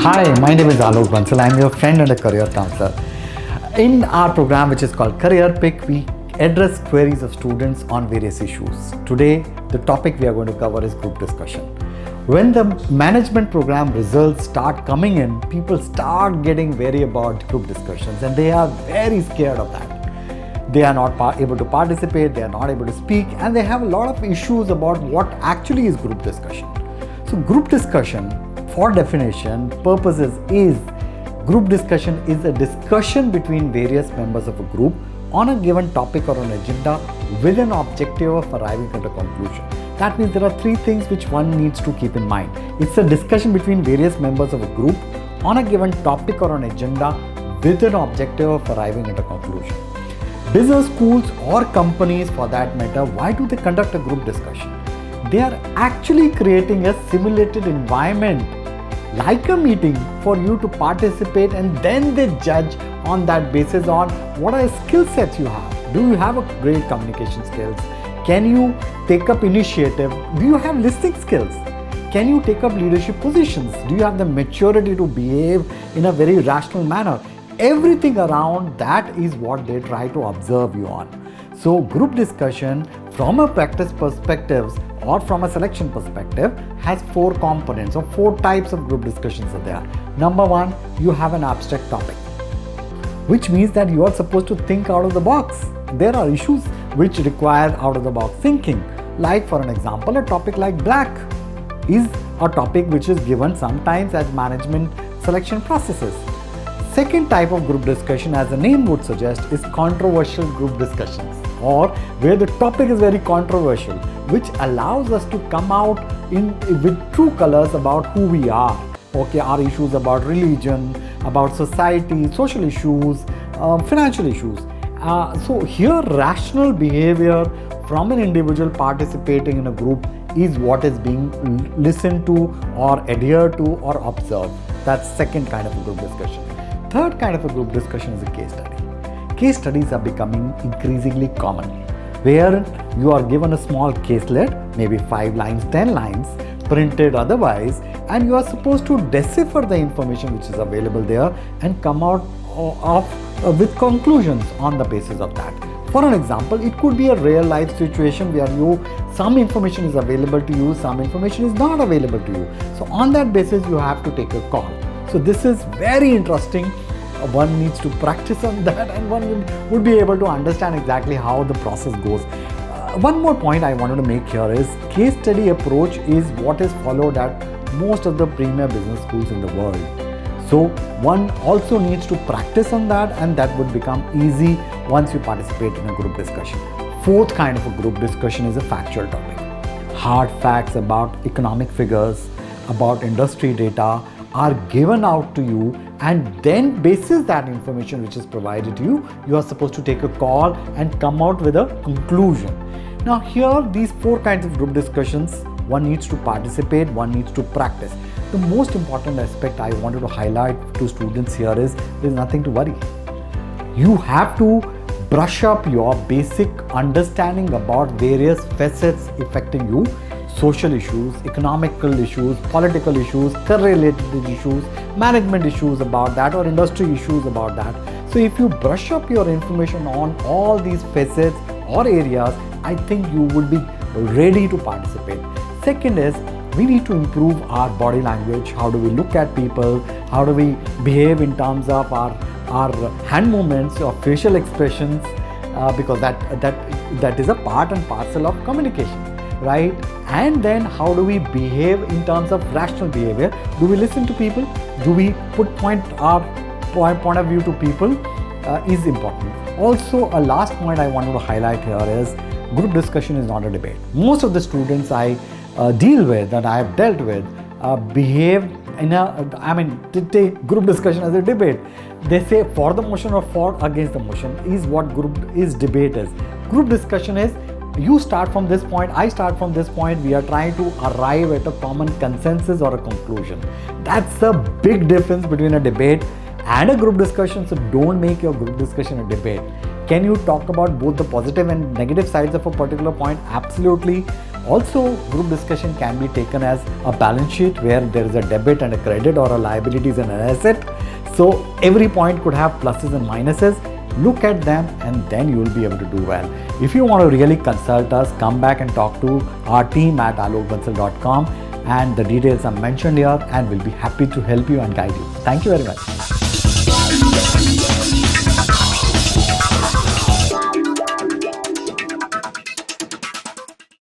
Hi, my name is Alok Bansal. I'm your friend and a career counselor. In our program, which is called Career Pick, we address queries of students on various issues. Today, the topic we are going to cover is group discussion. When the management program results start coming in, people start getting wary about group discussions and they are very scared of that. They are not able to participate, they are not able to speak, and they have a lot of issues about what actually is group discussion. So group discussion, for definition purposes, is group discussion is a discussion between various members of a group on a given topic or an agenda with an objective of arriving at a conclusion. That means there are three things which one needs to keep in mind. It's a discussion between various members of a group on a given topic or an agenda with an objective of arriving at a conclusion. Business schools or companies, for that matter, why do they conduct a group discussion? They are actually creating a simulated environment like a meeting for you to participate, and then they judge on that basis on what are skill sets you have. Do you have a great communication skills? Can you take up initiative? Do you have listening skills? Can you take up leadership positions? Do you have the maturity to behave in a very rational manner? Everything around that is what they try to observe you on. So group discussion from a practice perspective or from a selection perspective has four components or four types of group discussions are there. Number one, you have an abstract topic, which means that you are supposed to think out of the box. There are issues which require out of the box thinking. Like, for an example, a topic like black is a topic which is given sometimes as management selection processes. Second type of group discussion, as the name would suggest, is controversial group discussions, or where the topic is very controversial, which allows us to come out with true colors about who we are. Okay, our issues about religion, about society, social issues, financial issues. So here, rational behavior from an individual participating in a group is what is being listened to or adhered to or observed. That's second kind of a group discussion. Third kind of a group discussion is a case study. Case studies are becoming increasingly common, where you are given a small caselet, maybe 5 lines, 10 lines, printed otherwise, and you are supposed to decipher the information which is available there and come out with conclusions on the basis of that. For an example, it could be a real life situation where some information is available to you, some information is not available to you. So on that basis, you have to take a call. So this is very interesting. One needs to practice on that, and one would be able to understand exactly how the process goes. One more point I wanted to make here is case study approach is what is followed at most of the premier business schools in the world. So one also needs to practice on that, and that would become easy once you participate in a group discussion. Fourth kind of a group discussion is a factual topic. Hard facts about economic figures, about industry data are given out to you, and then basis that information which is provided to you, you are supposed to take a call and come out with a conclusion. Now here, these four kinds of group discussions, one needs to participate, one needs to practice. The most important aspect I wanted to highlight to students here is there is nothing to worry. You have to brush up your basic understanding about various facets affecting you. Social issues, economical issues, political issues, career-related issues, management issues about that, or industry issues about that. So if you brush up your information on all these facets or areas, I think you would be ready to participate. Second is, we need to improve our body language. How do we look at people? How do we behave in terms of our hand movements or facial expressions? Because that is a part and parcel of communication, right? And then how do we behave in terms of rational behavior? Do we listen to people? Do we put our point of view to people? Is important. Also, a last point I wanted to highlight here is group discussion is not a debate. Most of the students I deal with, that I have dealt with, behave in they take group discussion as a debate. They say for the motion or for against the motion is what debate is. Group discussion is, you start from this point, I start from this point, we are trying to arrive at a common consensus or a conclusion. That's a big difference between a debate and a group discussion. So don't make your group discussion a debate. Can you talk about both the positive and negative sides of a particular point? Absolutely. Also, group discussion can be taken as a balance sheet where there is a debit and a credit, or a liabilities and an asset. So every point could have pluses and minuses. Look at them and then you will be able to do well. If you want to really consult us, come back and talk to our team at alokbansal.com, and the details are mentioned here, and we'll be happy to help you and guide you. Thank you very much.